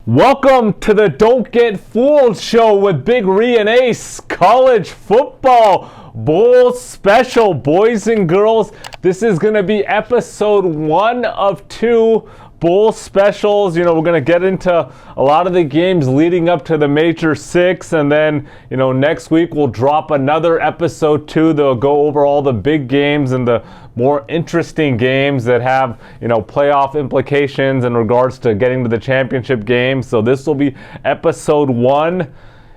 Welcome to the Don't Get Fooled show with Big Ree and Ace. College football bowl special, boys and girls. This is going to be episode 1 of 2 bowl specials. We're going to get into a lot of the games leading up to the Major 6, and then, next week we'll drop another episode 2 that'll go over all the big games and the more interesting games that have, playoff implications in regards to getting to the championship game. So this will be episode 1.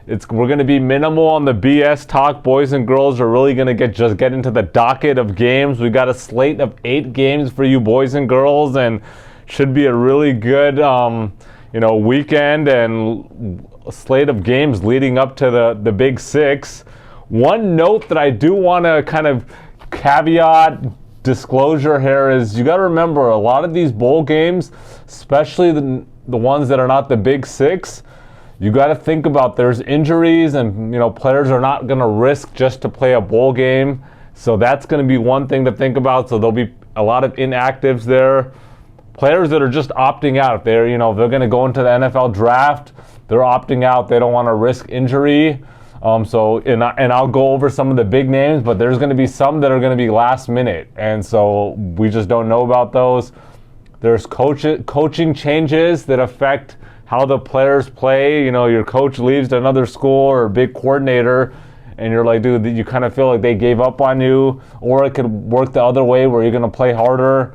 We're going to be minimal on the BS talk. Boys and girls are really going to get into the docket of games. We got a slate of 8 games for you boys and girls, and should be a really good, weekend and a slate of games leading up to the Big 6. One note that I do want to kind of caveat disclosure here is you got to remember a lot of these bowl games, especially the ones that are not the Big 6, you got to think about there's injuries and, players are not going to risk just to play a bowl game. So that's going to be one thing to think about. So there'll be a lot of inactives there. Players that are just opting out, they're going to go into the NFL draft, they're opting out, they don't want to risk injury. And I'll go over some of the big names, but there's going to be some that are going to be last minute, and so we just don't know about those. There's coaching changes that affect how the players play. Your coach leaves to another school or a big coordinator, and you're like, dude, you kind of feel like they gave up on you, or it could work the other way where you're going to play harder.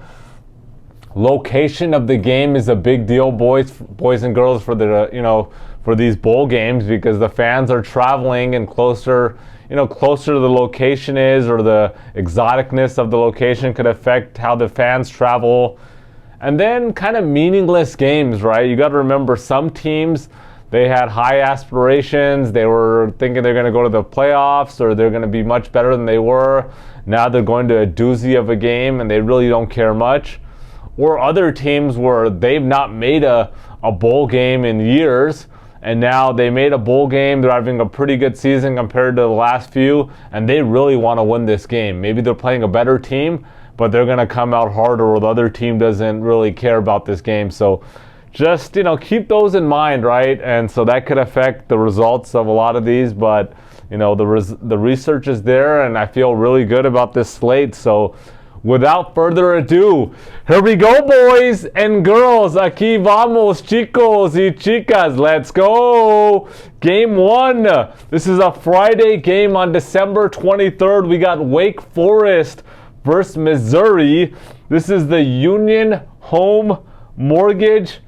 Location of the game is a big deal, boys and girls, for for these bowl games, because the fans are traveling, and closer to the location is, or the exoticness of the location could affect how the fans travel. And then kind of meaningless games, right? You got to remember, some teams, they had high aspirations. They were thinking they're going to go to the playoffs, or they're going to be much better than they were. Now they're going to a doozy of a game, and they really don't care much. Or other teams where they've not made a bowl game in years, and now they made a bowl game. They're having a pretty good season compared to the last few, and they really want to win this game. Maybe they're playing a better team, but they're going to come out harder, or the other team doesn't really care about this game. So just, keep those in mind, right? And so that could affect the results of a lot of these, but, the research is there, and I feel really good about this slate. So without further ado, here we go, boys and girls. Aquí vamos, chicos y chicas. Let's go. Game 1. This is a Friday game on December 23rd. We got Wake Forest versus Missouri. This is the Union Home Mortgage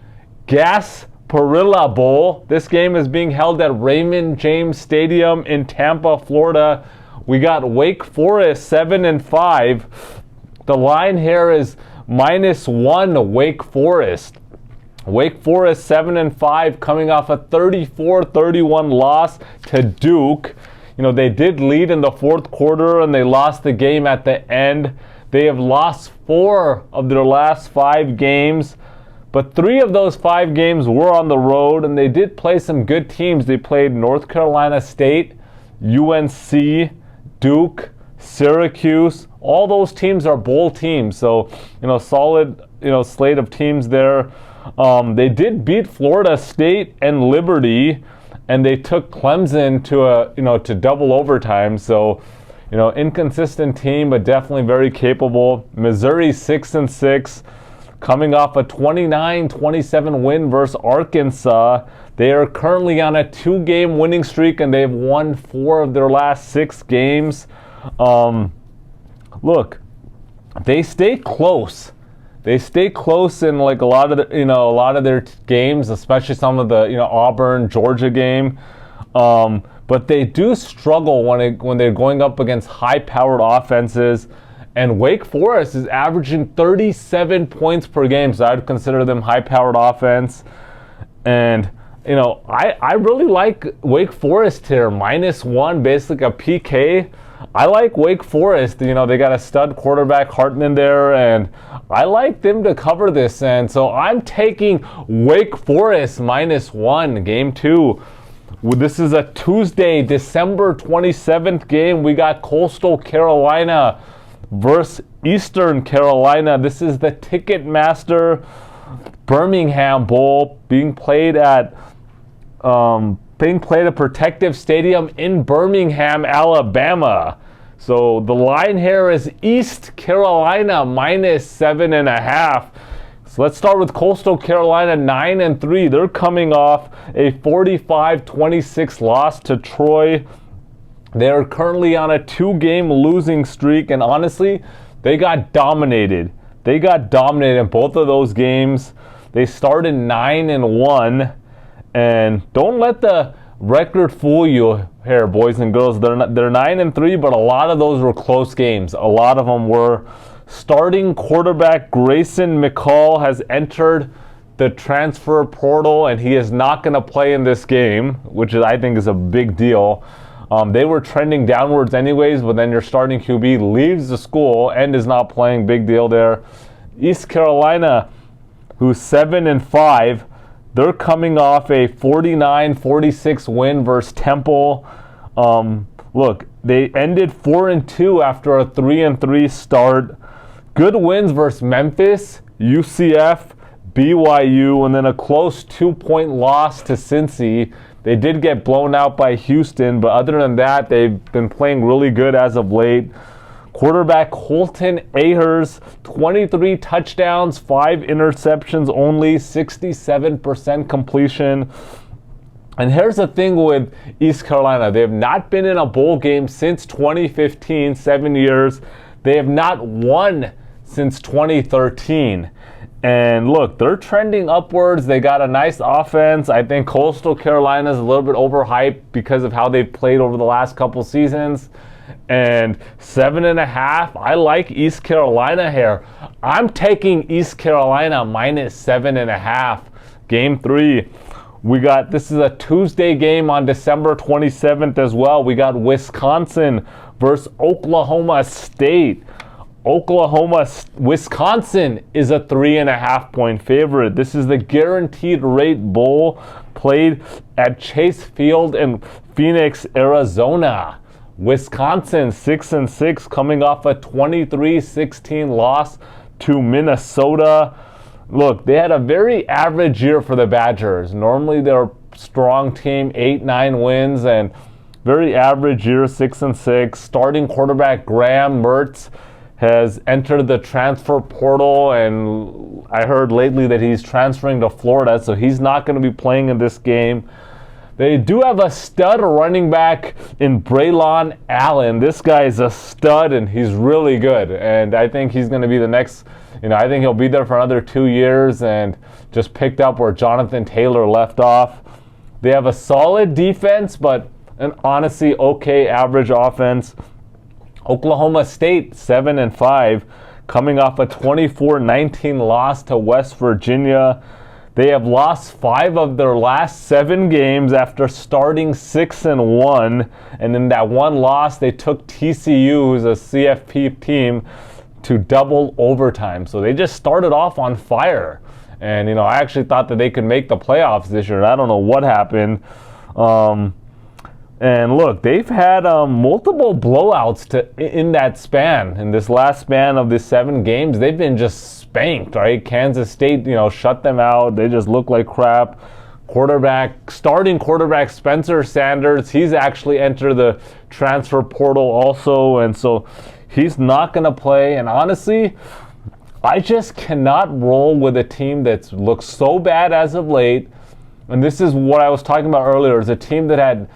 Gasparilla Bowl. This game is being held at Raymond James Stadium in Tampa, Florida. We got Wake Forest 7-5. The line here is -1 Wake Forest. Wake Forest 7-5, coming off a 34-31 loss to Duke. They did lead in the fourth quarter, and they lost the game at the end. They have lost 4 of their last 5 games, but 3 of those 5 games were on the road, and they did play some good teams. They played North Carolina State, UNC, Duke, Syracuse. All those teams are bowl teams, so solid slate of teams there. They did beat Florida State and Liberty, and they took Clemson to double overtime. So inconsistent team, but definitely very capable. Missouri 6-6, coming off a 29-27 win versus Arkansas. They are currently on a 2-game winning streak, and they've won 4 of their last 6 games. Look, they stay close. They stay close in like a lot of their games, especially some of the Auburn, Georgia game. But they do struggle when they're going up against high-powered offenses. And Wake Forest is averaging 37 points per game, so I'd consider them high-powered offense. And I really like Wake Forest here, -1, basically a PK. I like Wake Forest. They got a stud quarterback, Hartman, there, and I like them to cover this. And so I'm taking Wake Forest -1, game 2. This is a Tuesday, December 27th game. We got Coastal Carolina versus Eastern Carolina. This is the Ticketmaster Birmingham Bowl being played at Protective Stadium in Birmingham, Alabama. So the line here is East Carolina -7.5. So let's start with Coastal Carolina 9-3. They're coming off a 45-26 loss to Troy. They're currently on a 2-game losing streak, and honestly, they got dominated. They got dominated in both of those games. They started 9-1, and don't let the record fool you here, boys and girls. They're 9-3, but a lot of those were close games. A lot of them were. Starting quarterback Grayson McCall has entered the transfer portal, and he is not going to play in this game, which I think is a big deal. They were trending downwards anyways, but then your starting QB leaves the school and is not playing. Big deal there. East Carolina, who's 7-5, they're coming off a 49-46 win versus Temple. Look, they ended 4-2 after a 3-3 start. Good wins versus Memphis, UCF, BYU, and then a close 2-point loss to Cincy. They did get blown out by Houston, but other than that, they've been playing really good as of late. Quarterback Holton Ahers, 23 touchdowns, 5 interceptions only, 67% completion. And here's the thing with East Carolina. They have not been in a bowl game since 2015, 7 years. They have not won since 2013. And look, they're trending upwards. They got a nice offense. I think Coastal Carolina is a little bit overhyped because of how they've played over the last couple seasons. And 7.5, I like East Carolina here. I'm taking East Carolina -7.5. Game 3. This is a Tuesday game on December 27th as well. We got Wisconsin versus Oklahoma State. Wisconsin is a 3.5-point favorite. This is the Guaranteed Rate Bowl played at Chase Field in Phoenix, Arizona. Wisconsin 6-6, coming off a 23-16 loss to Minnesota. Look, they had a very average year for the Badgers. Normally they're a strong team, 8-9 wins, and very average year, 6-6. Starting quarterback Graham Mertz has entered the transfer portal, and I heard lately that he's transferring to Florida, so he's not going to be playing in this game. They do have a stud running back in Braylon Allen. This guy is a stud, and he's really good, and I think he's going to be the next, I think he'll be there for another 2 years and just picked up where Jonathan Taylor left off. They have a solid defense, but an honestly okay average offense. Oklahoma State 7-5, coming off a 24-19 loss to West Virginia. They have lost 5 of their last 7 games after starting 6-1, and in that one loss, they took TCU, who's a CFP team, to double overtime. So they just started off on fire, and I actually thought that they could make the playoffs this year. I don't know what happened. And look, they've had multiple blowouts in that span. In this last span of the 7 games, they've been just spanked, right? Kansas State, shut them out. They just look like crap. Starting quarterback Spencer Sanders, he's actually entered the transfer portal also, and so he's not going to play. And honestly, I just cannot roll with a team that looks so bad as of late. And this is what I was talking about earlier, is a team that had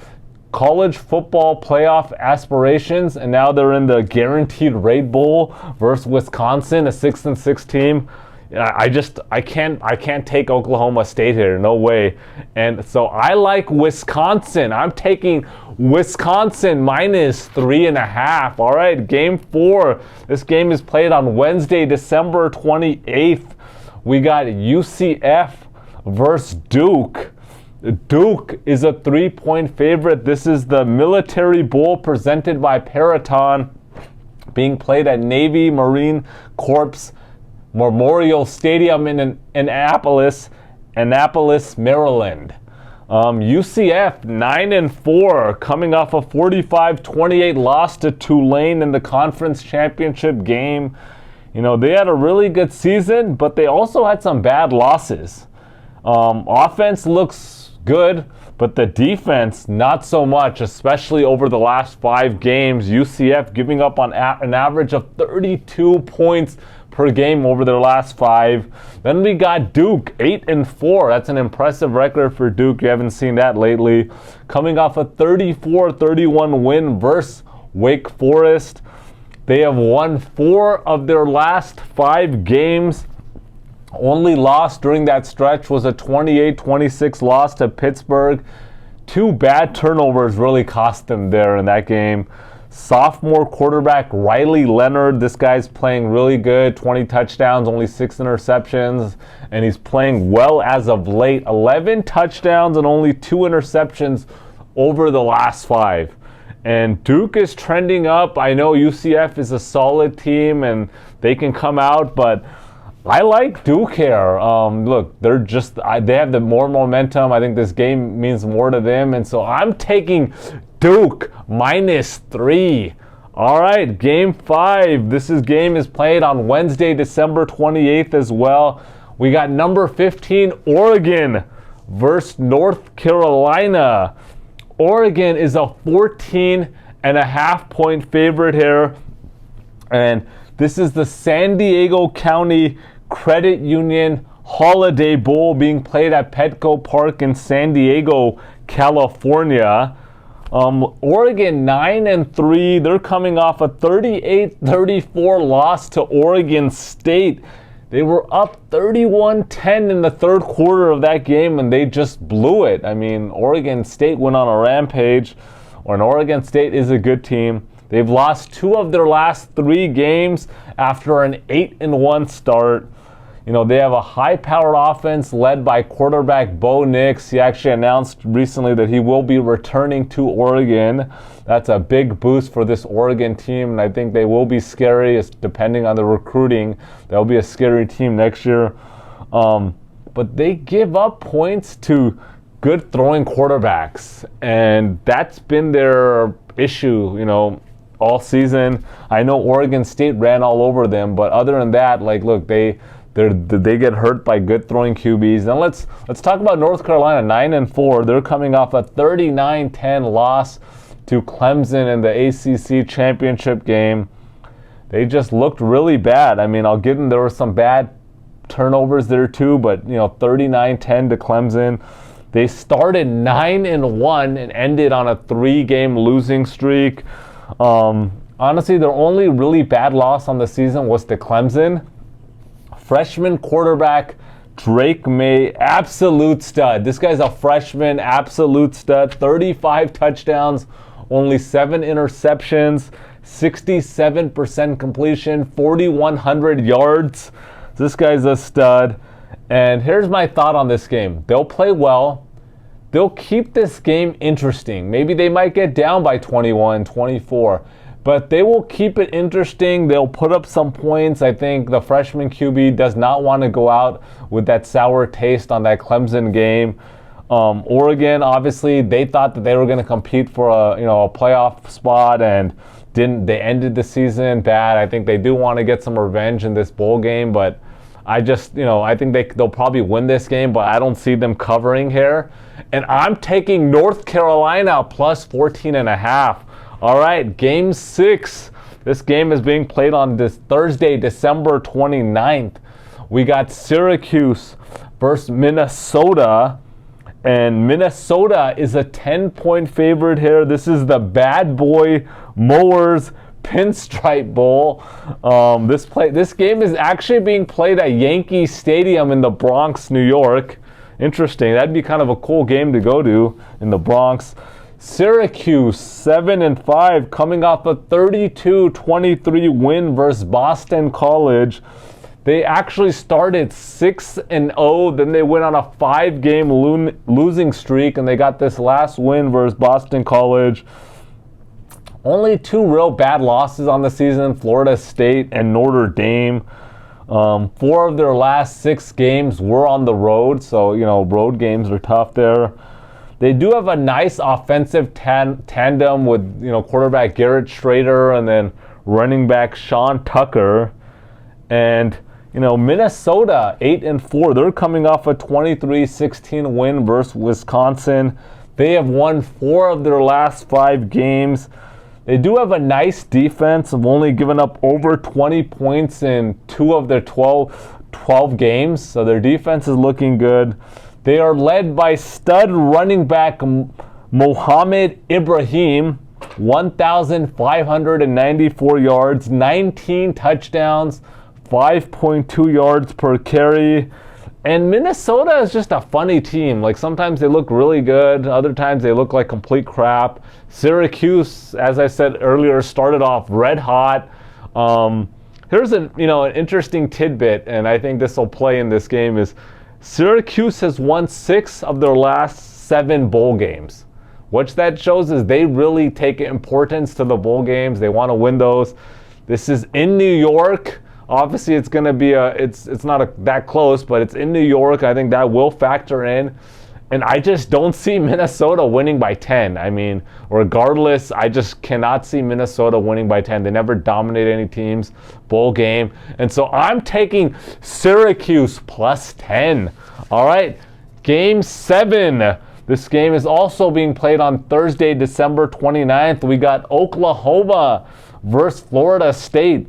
college football playoff aspirations, and now they're in the Guaranteed Rate Bowl versus Wisconsin, a 6-6 team. I can't take Oklahoma State here, no way. And so I like Wisconsin. I'm taking Wisconsin -3.5. All right, game 4. This game is played on Wednesday, December 28th. We got UCF versus Duke. Duke is a 3-point favorite. This is the Military Bowl presented by Peraton, being played at Navy Marine Corps Memorial Stadium in Annapolis, Maryland. UCF 9-4, coming off a 45-28 loss to Tulane in the conference championship game. They had a really good season, but they also had some bad losses. Offense looks good, but the defense, not so much, especially over the last 5 games. UCF giving up on an average of 32 points per game over their last 5. Then we got Duke, 8-4. That's an impressive record for Duke. You haven't seen that lately. Coming off a 34-31 win versus Wake Forest. They have won 4 of their last 5 games. Only loss during that stretch was a 28-26 loss to Pittsburgh. 2 bad turnovers really cost them there in that game. Sophomore quarterback Riley Leonard, this guy's playing really good. 20 touchdowns, only 6 interceptions, and he's playing well as of late. 11 touchdowns and only 2 interceptions over the last 5. And Duke is trending up. I know UCF is a solid team and they can come out, but I like Duke here. Look, they have the more momentum. I think this game means more to them, and so I'm taking Duke -3. All right, game 5. This game is played on Wednesday, December 28th as well. We got number 15 Oregon versus North Carolina. Oregon is a 14.5 point favorite here, and this is the San Diego County Credit Union Holiday Bowl being played at Petco Park in San Diego, California. Oregon 9-3. They're coming off a 38-34 loss to Oregon State. They were up 31-10 in the third quarter of that game, and they just blew it. I mean, Oregon State went on a rampage, and Oregon State is a good team. They've lost 2 of their last 3 games after an 8-1 start. They have a high-powered offense led by quarterback Bo Nix. He actually announced recently that he will be returning to Oregon. That's a big boost for this Oregon team, and I think they will be scary, depending on the recruiting. They'll be a scary team next year. But they give up points to good throwing quarterbacks, and that's been their issue, all season. I know Oregon State ran all over them, but other than that, look, they get hurt by good throwing QBs. Then let's talk about North Carolina, 9-4. They're coming off a 39-10 loss to Clemson in the ACC championship game. They just looked really bad. I mean, I'll give them, there were some bad turnovers there too, but 39-10 to Clemson. They started 9-1 and ended on a 3-game losing streak. Honestly, their only really bad loss on the season was to Clemson. Freshman quarterback Drake May, absolute stud. This guy's a freshman, absolute stud. 35 touchdowns, only 7 interceptions, 67% completion, 4,100 yards. This guy's a stud. And here's my thought on this game. They'll play well. They'll keep this game interesting. Maybe they might get down by 21, 24. But they will keep it interesting. They'll put up some points. I think the freshman QB does not want to go out with that sour taste on that Clemson game. Oregon, obviously, they thought that they were going to compete for a playoff spot and didn't. They ended the season bad. I think they do want to get some revenge in this bowl game, but I think they'll probably win this game, but I don't see them covering here. And I'm taking North Carolina plus 14.5. All right, game 6. This game is being played on this Thursday, December 29th. We got Syracuse versus Minnesota, and Minnesota is a 10-point favorite here. This is the Bad Boy Mowers Pinstripe Bowl. This game is actually being played at Yankee Stadium in the Bronx, New York. Interesting. That'd be kind of a cool game to go to in the Bronx. Syracuse 7-5, coming off a 32-23 win versus Boston College. They actually started 6-0, then they went on a 5-game losing streak, and they got this last win versus Boston College. Only 2 real bad losses on the season, Florida State and Notre Dame. 4 of their last 6 games were on the road, so road games are tough there. They do have a nice offensive tandem with quarterback Garrett Schrader and then running back Sean Tucker. And Minnesota 8-4. They're coming off a 23-16 win versus Wisconsin. They have won 4 of their last 5 games. They do have a nice defense. Have only given up over 20 points in 2 of their 12 games. So their defense is looking good. They are led by stud running back Mohamed Ibrahim, 1,594 yards, 19 touchdowns, 5.2 yards per carry. And Minnesota is just a funny team. Like, sometimes they look really good, other times they look like complete crap. Syracuse, as I said earlier, started off red hot. Here's an interesting tidbit, and I think this will play in this game, is Syracuse has won 6 of their last 7 bowl games. What that shows is they really take importance to the bowl games. They want to win those. This is in New York. Obviously, it's going to be it's not that close, but it's in New York. I think that will factor in. And I just don't see Minnesota winning by 10. I mean, regardless, I just cannot see Minnesota winning by 10. They never dominate any teams, bowl game. And so I'm taking Syracuse plus 10. All right, Game 7. This game is also being played on Thursday, December 29th. We got Oklahoma versus Florida State.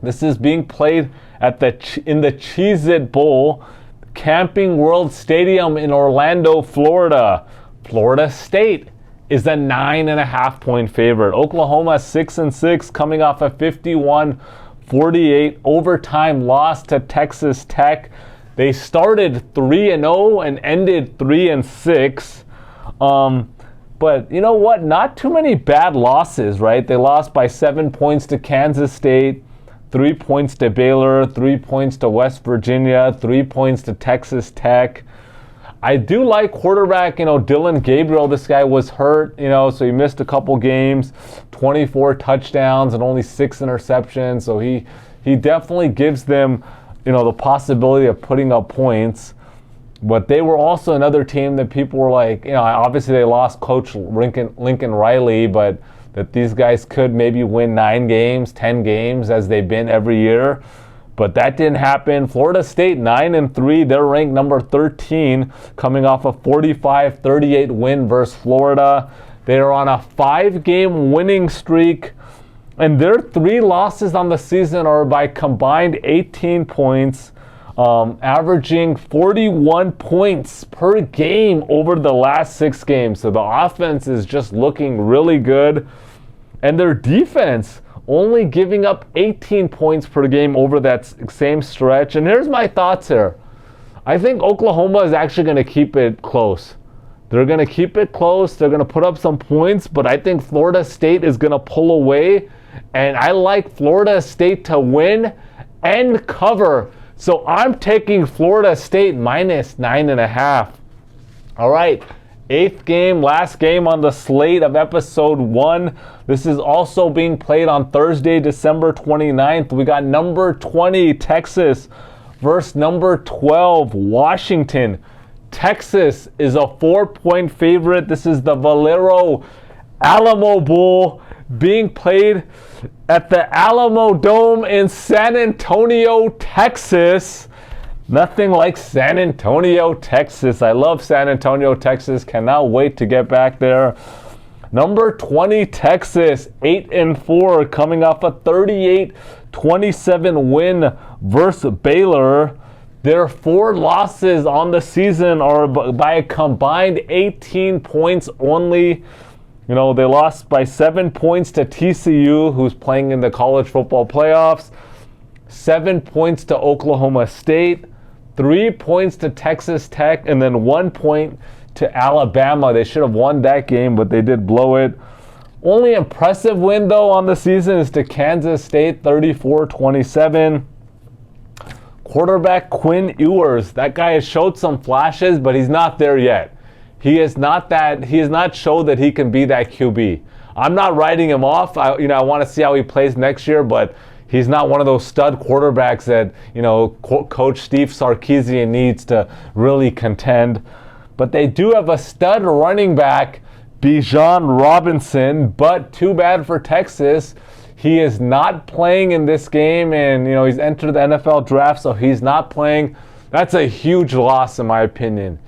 This is being played in the Cheez-It Bowl, Camping World Stadium in Orlando, Florida. Florida State is a 9.5-point favorite. Oklahoma 6-6, coming off a 51-48 overtime loss to Texas Tech. They started 3-0 and ended 3-6. But you know what? Not too many bad losses, right? They lost by 7 points to Kansas State, 3 points to Baylor, 3 points to West Virginia, 3 points to Texas Tech. I do like quarterback, Dylan Gabriel. This guy was hurt, so he missed a couple games, 24 touchdowns and only 6 interceptions. So he definitely gives them, the possibility of putting up points. But they were also another team that people were like, obviously they lost Coach Lincoln Riley, but that these guys could maybe win 9 games, 10 games as they've been every year. But that didn't happen. Florida State 9-3. They're ranked number 13, coming off a 45-38 win versus Florida. They are on a 5-game winning streak. And their 3 losses on the season are by combined 18 points, averaging 41 points per game over the last 6 games. So the offense is just looking really good. And their defense only giving up 18 points per game over that same stretch. And here's my thoughts here. I think Oklahoma is actually going to keep it close. They're going to keep it close. They're going to put up some points. But I think Florida State is going to pull away. And I like Florida State to win and cover. So I'm taking Florida State minus 9.5. All right, 8th game, last game on the slate of episode 1. This is also being played on Thursday, December 29th. We got number 20, Texas, versus number 12, Washington. Texas is a 4-point favorite. This is the Valero Alamo Bowl, being played at the Alamo Dome in San Antonio, Texas. Nothing like San Antonio, Texas. I love San Antonio, Texas. Cannot wait to get back there. Number 20, Texas, 8-4, coming off a 38-27 win versus Baylor. Their 4 losses on the season are by a combined 18 points only. They lost by 7 points to TCU, who's playing in the college football playoffs, 7 points to Oklahoma State, 3 points to Texas Tech, and then 1 point to Alabama. They should have won that game, but they did blow it. Only impressive win, though, on the season is to Kansas State, 34-27. Quarterback Quinn Ewers. That guy has showed some flashes, but he's not there yet. He has not showed that he can be that QB. I'm not writing him off. I want to see how he plays next year, but he's not one of those stud quarterbacks that, Coach Steve Sarkisian needs to really contend. But they do have a stud running back, Bijan Robinson, but too bad for Texas. He is not playing in this game, and he's entered the NFL draft, so he's not playing. That's a huge loss in my opinion.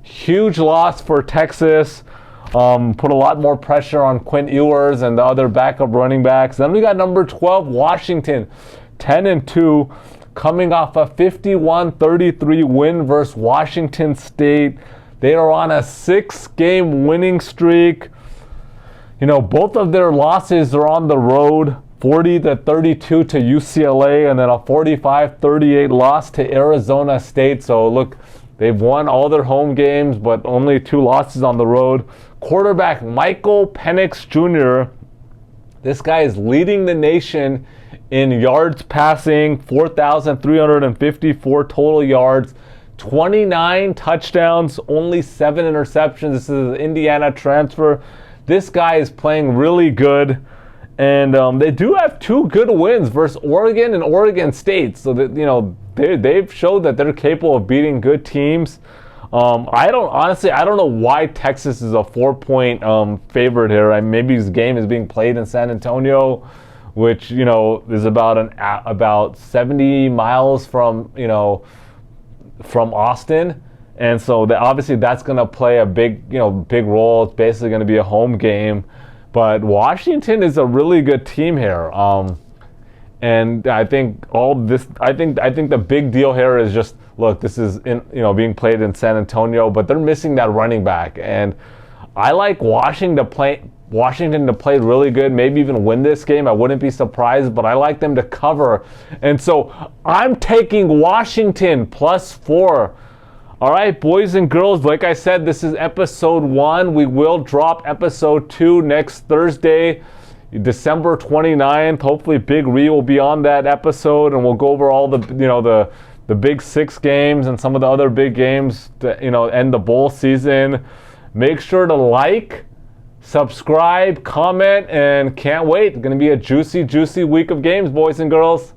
Huge loss for Texas. Put a lot more pressure on Quinn Ewers and the other backup running backs. Then we got number 12, Washington, 10-2, coming off a 51-33 win versus Washington State. They are on a 6-game winning streak. Both of their losses are on the road, 40-32 to UCLA, and then a 45-38 loss to Arizona State. So look, they've won all their home games, but only 2 losses on the road. Quarterback Michael Penix Jr., this guy is leading the nation in yards passing, 4,354 total yards, 29 touchdowns, only 7 interceptions. This is an Indiana transfer. This guy is playing really good, and they do have 2 good wins versus Oregon and Oregon State. So that they've showed that they're capable of beating good teams. I don't know why Texas is a 4-point favorite here. Maybe this game is being played in San Antonio, which is about 70 miles from Austin. And so obviously that's going to play a big role. It's basically going to be a home game. But Washington is a really good team here. And I think the big deal here is just, look, this is being played in San Antonio, but they're missing that running back. And I like Washington to play really good, maybe even win this game. I wouldn't be surprised, but I like them to cover. And so I'm taking Washington +4. All right, boys and girls, like I said, this is episode 1. We will drop episode 2 next Thursday, December 29th. Hopefully Big Ree will be on that episode, and we'll go over all the big 6 games and some of the other big games to end the bowl season. Make sure to like, subscribe, comment, and can't wait. It's going to be a juicy week of games, boys and girls.